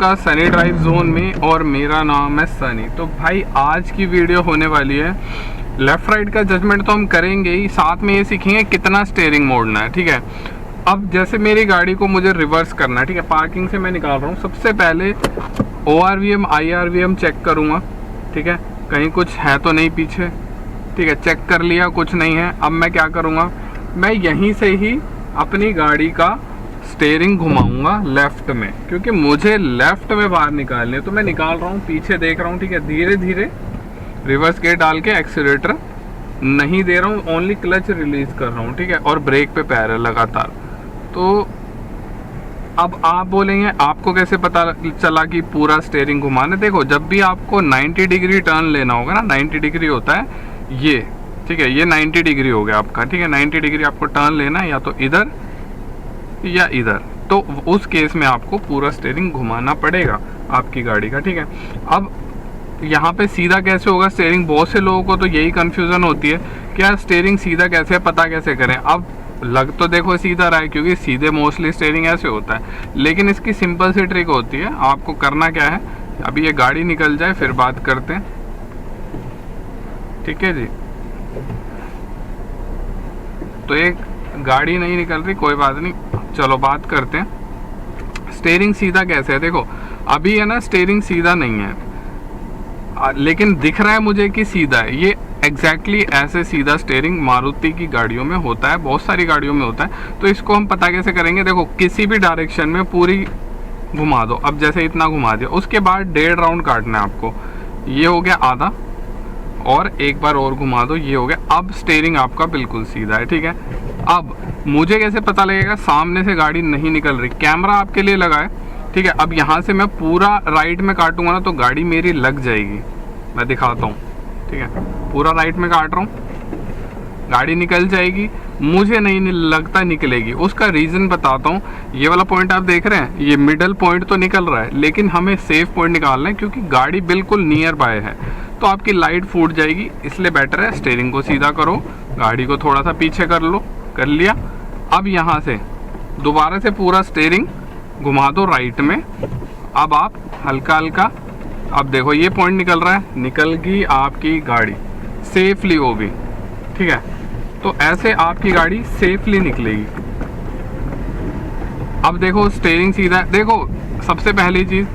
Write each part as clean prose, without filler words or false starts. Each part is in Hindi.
आपका सनी ड्राइव जोन में और मेरा नाम है सनी। तो भाई आज की वीडियो होने वाली है, लेफ़्ट राइट का जजमेंट तो हम करेंगे ही, साथ में ये सीखेंगे कितना स्टीयरिंग मोड़ना है। ठीक है, अब जैसे मेरी गाड़ी को मुझे रिवर्स करना है, ठीक है, पार्किंग से मैं निकाल रहा हूँ, सबसे पहले ORVM IRVM चेक करूँगा। ठीक है, कहीं कुछ है तो नहीं पीछे। ठीक है, चेक कर लिया, कुछ नहीं है। अब मैं क्या करूँगा, मैं यहीं से ही अपनी गाड़ी का स्टीयरिंग घुमाऊंगा लेफ्ट में, क्योंकि मुझे लेफ्ट में बाहर निकालने, तो मैं निकाल रहा हूँ, पीछे देख रहा हूँ। ठीक है, धीरे धीरे रिवर्स गियर डाल के एक्सीलरेटर नहीं दे रहा हूँ, ओनली क्लच रिलीज कर रहा हूँ। ठीक है, और ब्रेक पे पैर है लगातार। तो अब आप बोलेंगे आपको कैसे पता चला कि पूरा स्टीयरिंग घुमाना? देखो, जब भी आपको 90 डिग्री टर्न लेना होगा ना, 90 डिग्री होता है ये। ठीक है, ये 90 डिग्री हो गया आपका। ठीक है, 90 डिग्री आपको टर्न लेना है, या तो इधर या इधर, तो उस केस में आपको पूरा स्टीयरिंग घुमाना पड़ेगा आपकी गाड़ी का। ठीक है, अब यहाँ पे सीधा कैसे होगा स्टीयरिंग? बहुत से लोगों को तो यही कंफ्यूजन होती है, क्या स्टीयरिंग सीधा कैसे, पता कैसे करें? अब लग तो देखो सीधा रहा है, क्योंकि सीधे मोस्टली स्टीयरिंग ऐसे होता है, लेकिन इसकी सिंपल सी ट्रिक होती है। आपको करना क्या है, अभी ये गाड़ी निकल जाए फिर बात करते हैं। ठीक है जी, तो एक गाड़ी नहीं निकल रही, कोई बात नहीं, चलो बात करते हैं। स्टीयरिंग सीधा कैसे है? देखो, अभी है ना स्टीयरिंग सीधा नहीं है, लेकिन दिख रहा है मुझे कि सीधा है। ये एग्जैक्टली ऐसे सीधा स्टीयरिंग मारुति की गाड़ियों में होता है, बहुत सारी गाड़ियों में होता है। तो इसको हम पता कैसे करेंगे? देखो, किसी भी डायरेक्शन में पूरी घुमा दो। अब जैसे इतना घुमा दिया, उसके बाद 1.5 राउंड काटना है आपको। ये हो गया आधा, और एक बार और घुमा दो, ये हो गया। अब स्टीयरिंग आपका बिल्कुल सीधा है। ठीक है, अब मुझे कैसे पता लगेगा? सामने से गाड़ी नहीं निकल रही, कैमरा आपके लिए लगा है। ठीक है, अब यहाँ से मैं पूरा राइट में काटूंगा ना, तो गाड़ी मेरी लग जाएगी। मैं दिखाता हूँ। ठीक है, पूरा राइट में काट रहा हूँ, गाड़ी निकल जाएगी, मुझे नहीं लगता निकलेगी। उसका रीज़न बताता हूँ। ये वाला पॉइंट आप देख रहे हैं, ये मिडल पॉइंट तो निकल रहा है, लेकिन हमें सेफ पॉइंट निकालना है, क्योंकि गाड़ी बिल्कुल नियर बाय है, तो आपकी लाइट फूट जाएगी। इसलिए बेटर है स्टीयरिंग को सीधा करो, गाड़ी को थोड़ा सा पीछे कर लो। कर लिया, अब यहाँ से दोबारा से पूरा स्टीयरिंग घुमा दो राइट में। अब आप हल्का हल्का, अब देखो ये पॉइंट निकल रहा है, निकल गई आपकी गाड़ी सेफली, वो भी। ठीक है, तो ऐसे आपकी गाड़ी सेफली निकलेगी। अब देखो स्टीयरिंग सीधा है। देखो, सबसे पहली चीज़,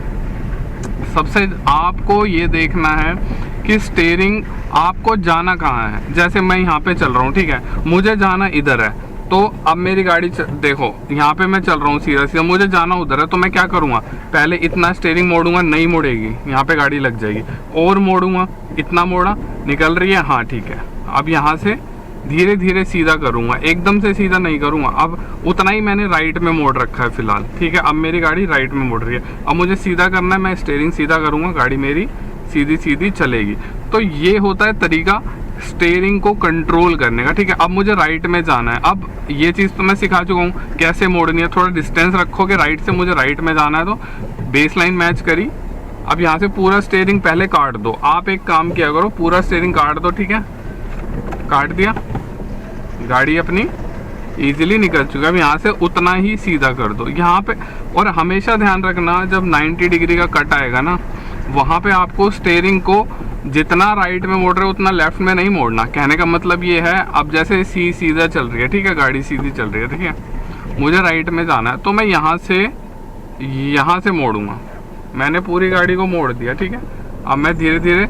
सबसे आपको ये देखना है कि स्टीयरिंग आपको जाना कहाँ है। जैसे मैं यहाँ पे चल रहा हूँ, ठीक है, मुझे जाना इधर है, तो अब मेरी गाड़ी देखो यहाँ पे मैं चल रहा हूँ सीधा सीधा, मुझे जाना उधर है, तो मैं क्या करूँगा, पहले इतना स्टीयरिंग मोड़ूंगा, नहीं मुड़ेगी, यहाँ पे गाड़ी लग जाएगी। और मोड़ूंगा, इतना मोड़ा, निकल रही है, हाँ ठीक है। अब यहाँ से धीरे धीरे सीधा करूँगा, एकदम से सीधा नहीं करूँगा। अब उतना ही मैंने राइट में मोड़ रखा है फिलहाल। ठीक है, अब मेरी गाड़ी राइट में मोड़ रही है, अब मुझे सीधा करना है, मैं स्टीयरिंग सीधा करूँगा, गाड़ी मेरी सीधी सीधी चलेगी। तो ये होता है तरीका स्टीयरिंग को कंट्रोल करने का। ठीक है, अब मुझे राइट में जाना है। अब ये चीज़ तो मैं सिखा चुका हूँ कैसे मोड़नी है। थोड़ा डिस्टेंस रखोगे राइट से, मुझे राइट में जाना है, तो बेस लाइन मैच करी। अब यहाँ से पूरा स्टीयरिंग पहले काट दो। आप एक काम किया करो, पूरा स्टीयरिंग काट दो। ठीक है, काट दिया, गाड़ी अपनी ईजिली निकल चुका है। अब यहाँ से उतना ही सीधा कर दो यहाँ पे। और हमेशा ध्यान रखना, जब 90 डिग्री का कट आएगा ना, वहाँ पे आपको स्टीयरिंग को जितना राइट में मोड़ रहे हो उतना लेफ्ट में नहीं मोड़ना। कहने का मतलब ये है, अब जैसे सीधा चल रही है, ठीक है, गाड़ी सीधी चल रही है, ठीक है, मुझे राइट में जाना है, तो मैं यहाँ से मोड़ूंगा। मैंने पूरी गाड़ी को मोड़ दिया। ठीक है, अब मैं धीरे धीरे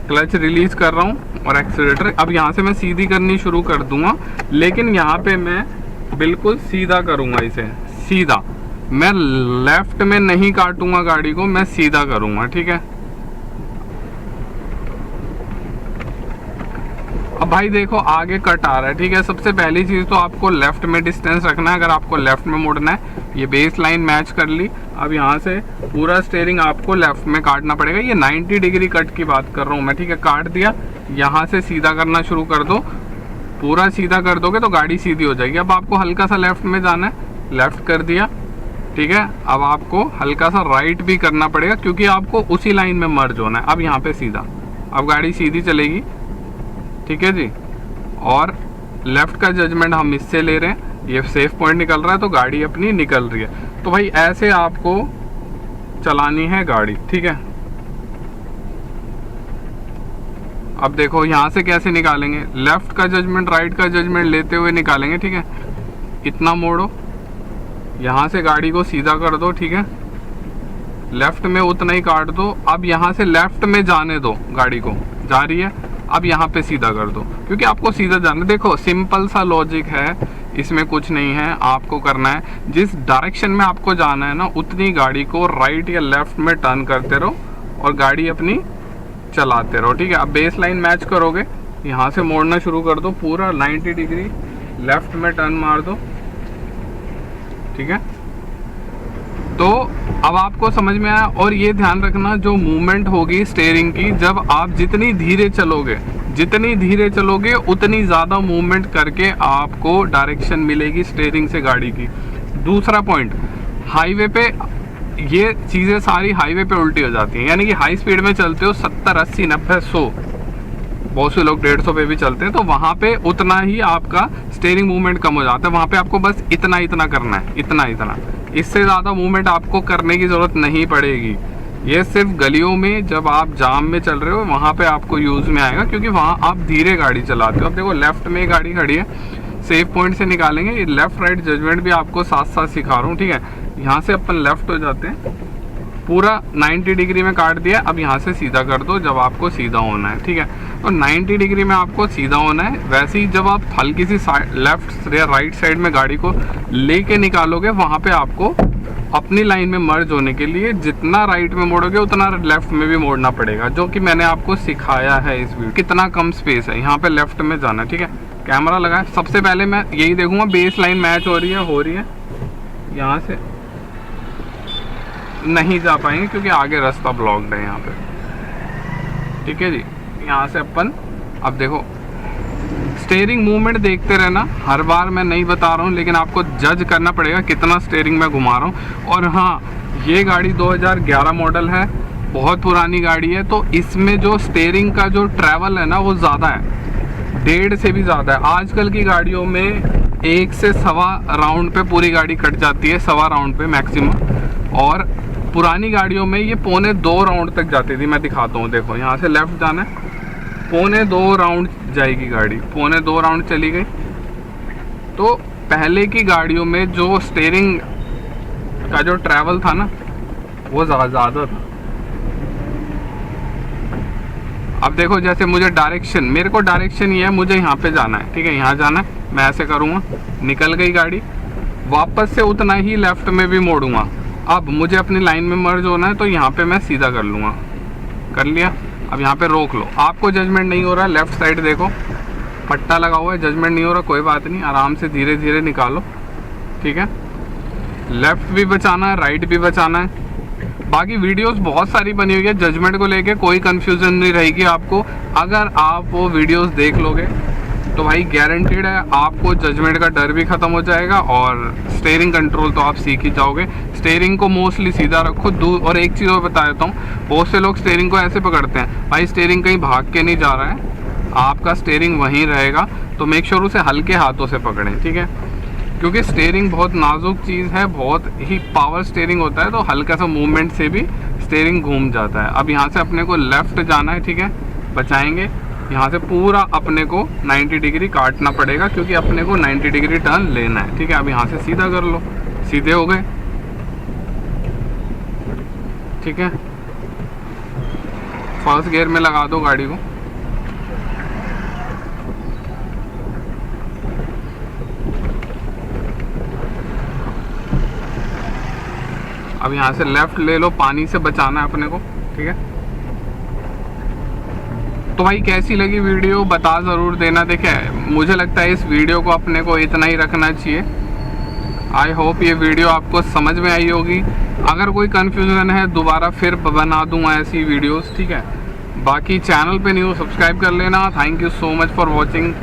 क्लच रिलीज कर रहा हूँ और एक्सीलरेटर, अब यहाँ से मैं सीधी करनी शुरू कर दूंगा, लेकिन यहाँ पे मैं बिल्कुल सीधा करूँगा इसे, सीधा। मैं लेफ्ट में नहीं काटूंगा गाड़ी को, मैं सीधा करूँगा। ठीक है, अब भाई देखो आगे कट आ रहा है। ठीक है, सबसे पहली चीज़ तो आपको लेफ्ट में डिस्टेंस रखना है, अगर आपको लेफ्ट में मुड़ना है। ये बेस लाइन मैच कर ली। अब यहाँ से पूरा स्टीयरिंग आपको लेफ्ट में काटना पड़ेगा। ये 90 डिग्री कट की बात कर रहा हूँ मैं। ठीक है, काट दिया, यहाँ से सीधा करना शुरू कर दो। पूरा सीधा कर दोगे तो गाड़ी सीधी हो जाएगी। अब आपको हल्का सा लेफ्ट में जाना है, लेफ्ट कर दिया। ठीक है, अब आपको हल्का सा राइट भी करना पड़ेगा, क्योंकि आपको उसी लाइन में मर्ज होना है। अब यहाँ पे सीधा, अब गाड़ी सीधी चलेगी। ठीक है जी, और लेफ्ट का जजमेंट हम इससे ले रहे हैं, ये सेफ पॉइंट निकल रहा है, तो गाड़ी अपनी निकल रही है। तो भाई ऐसे आपको चलानी है गाड़ी, ठीक है। अब देखो यहाँ से कैसे निकालेंगे, लेफ्ट का जजमेंट राइट का जजमेंट लेते हुए निकालेंगे, ठीक है। इतना मोड़ो, यहाँ से गाड़ी को सीधा कर दो, ठीक है। लेफ्ट में उतना ही काट दो। अब यहाँ से लेफ्ट में जाने दो, गाड़ी को जा रही है, अब यहाँ पे सीधा कर दो, क्योंकि आपको सीधा जाना। देखो सिंपल सा लॉजिक है, इसमें कुछ नहीं है। आपको करना है जिस डायरेक्शन में आपको जाना है ना, उतनी गाड़ी को राइट या लेफ्ट में टर्न करते रहो और गाड़ी अपनी चलाते रहो, ठीक है। अब बेस लाइन मैच करोगे, यहाँ से मोड़ना शुरू कर दो, पूरा 90 डिग्री लेफ्ट में टर्न मार दो, ठीक है। तो अब आपको समझ में आया। और ये ध्यान रखना, जो मूवमेंट होगी स्टीयरिंग की, जब आप जितनी धीरे चलोगे उतनी ज़्यादा मूवमेंट करके आपको डायरेक्शन मिलेगी स्टीयरिंग से गाड़ी की। दूसरा पॉइंट, हाईवे पे ये चीज़ें सारी हाईवे पे उल्टी हो जाती हैं, यानी कि हाई स्पीड में चलते हो 70, 80, 90, 100, बहुत से लोग 150 पे भी चलते हैं, तो वहाँ पे उतना ही आपका स्टीयरिंग मूवमेंट कम हो जाता है। वहाँ पे आपको बस इतना करना है, इतना। इससे ज़्यादा मूवमेंट आपको करने की ज़रूरत नहीं पड़ेगी। ये सिर्फ गलियों में जब आप जाम में चल रहे हो वहाँ पे आपको यूज़ में आएगा, क्योंकि वहाँ आप धीरे गाड़ी चलाते हो। अब देखो लेफ्ट में गाड़ी खड़ी है, सेफ पॉइंट से निकालेंगे। ये लेफ्ट राइट जजमेंट भी आपको साथ साथ सिखा रहा हूँ, ठीक है। यहाँ से अपन लेफ्ट हो जाते हैं, पूरा 90 डिग्री में काट दिया। अब यहाँ से सीधा कर दो जब आपको सीधा होना है, ठीक है। और 90 डिग्री में आपको सीधा होना है। वैसे ही जब आप हल्की सी लेफ्ट या राइट साइड में गाड़ी को लेके निकालोगे, वहाँ पे आपको अपनी लाइन में मर्ज होने के लिए जितना राइट में मोड़ोगे उतना लेफ्ट में भी मोड़ना पड़ेगा, जो कि मैंने आपको सिखाया है इस वीडियो। कितना कम स्पेस है, यहाँ पे लेफ्ट में जाना है, ठीक है। कैमरा लगाए, सबसे पहले मैं यही देखूंगा बेस लाइन मैच हो रही है। यहाँ से नहीं जा पाएंगे क्योंकि आगे रास्ता ब्लॉक्ड है यहाँ पे, ठीक है जी। यहाँ से अपन अब देखो स्टीयरिंग मूवमेंट देखते रहना। हर बार मैं नहीं बता रहा हूँ, लेकिन आपको जज करना पड़ेगा कितना स्टीयरिंग मैं घुमा रहा हूँ। और हाँ, ये गाड़ी 2011 मॉडल है, बहुत पुरानी गाड़ी है, तो इसमें जो स्टीयरिंग का जो ट्रैवल है ना वो ज़्यादा है, 1.5 से भी ज़्यादा है। आजकल की गाड़ियों में 1 से सवा राउंड पे पूरी गाड़ी कट जाती है, सवा राउंड पे मैक्सिमम। और पुरानी गाड़ियों में ये 1.25 राउंड तक जाती थी। मैं दिखाता हूँ, देखो यहाँ से लेफ्ट जाना है, 1.25 राउंड जाएगी गाड़ी, 1.25 राउंड चली गई। तो पहले की गाड़ियों में जो स्टीयरिंग का जो ट्रैवल था ना वो ज़्यादा था। अब देखो जैसे मुझे डायरेक्शन, मेरे को डायरेक्शन ये है, मुझे यहाँ पे जाना है, ठीक है, यहाँ जाना है, मैं ऐसे करूँगा, निकल गई गाड़ी, वापस से उतना ही लेफ्ट में भी मोड़ूंगा। अब मुझे अपनी लाइन में मर्ज होना है, तो यहाँ पे मैं सीधा कर लूँगा, कर लिया। अब यहाँ पे रोक लो, आपको जजमेंट नहीं हो रहा है, लेफ्ट साइड देखो पट्टा लगा हुआ है, जजमेंट नहीं हो रहा, कोई बात नहीं, आराम से धीरे धीरे निकालो, ठीक है। लेफ्ट भी बचाना है, राइट भी बचाना है। बाकी वीडियोस बहुत सारी बनी हुई है जजमेंट को लेके, कोई कंफ्यूजन नहीं रहेगी आपको। अगर आप वो वीडियोस देख लोगे तो भाई गारंटेड है आपको जजमेंट का डर भी ख़त्म हो जाएगा और स्टीयरिंग कंट्रोल तो आप सीख ही जाओगे। स्टीयरिंग को मोस्टली सीधा रखो। और एक चीज़ और बता देता हूँ, बहुत से लोग स्टीयरिंग को ऐसे पकड़ते हैं, भाई स्टीयरिंग कहीं भाग के नहीं जा रहा है, आपका स्टीयरिंग वहीं रहेगा, तो मेक श्योर उसे हल्के हाथों से पकड़ें, ठीक है। क्योंकि स्टीयरिंग बहुत नाजुक चीज़ है, बहुत ही पावर स्टीयरिंग होता है, तो हल्का सा मूवमेंट से भी स्टीयरिंग घूम जाता है। अब यहाँ से अपने को लेफ़्ट जाना है, ठीक है, बचाएंगे। यहाँ से पूरा अपने को 90 डिग्री काटना पड़ेगा, क्योंकि अपने को 90 डिग्री टर्न लेना है, ठीक है। अब यहाँ से सीधा कर लो, सीधे हो गए, ठीक है। फर्स्ट गियर में लगा दो गाड़ी को, अब यहाँ से लेफ्ट ले लो, पानी से बचाना है अपने को, ठीक है। तो भाई कैसी लगी वीडियो बता ज़रूर देना। देखे मुझे लगता है इस वीडियो को अपने को इतना ही रखना चाहिए। आई होप ये वीडियो आपको समझ में आई होगी। अगर कोई कन्फ्यूज़न है दोबारा फिर बना दूंगा ऐसी वीडियोस, ठीक है। बाकी चैनल पे न्यू सब्सक्राइब कर लेना। Thank you so much for watching.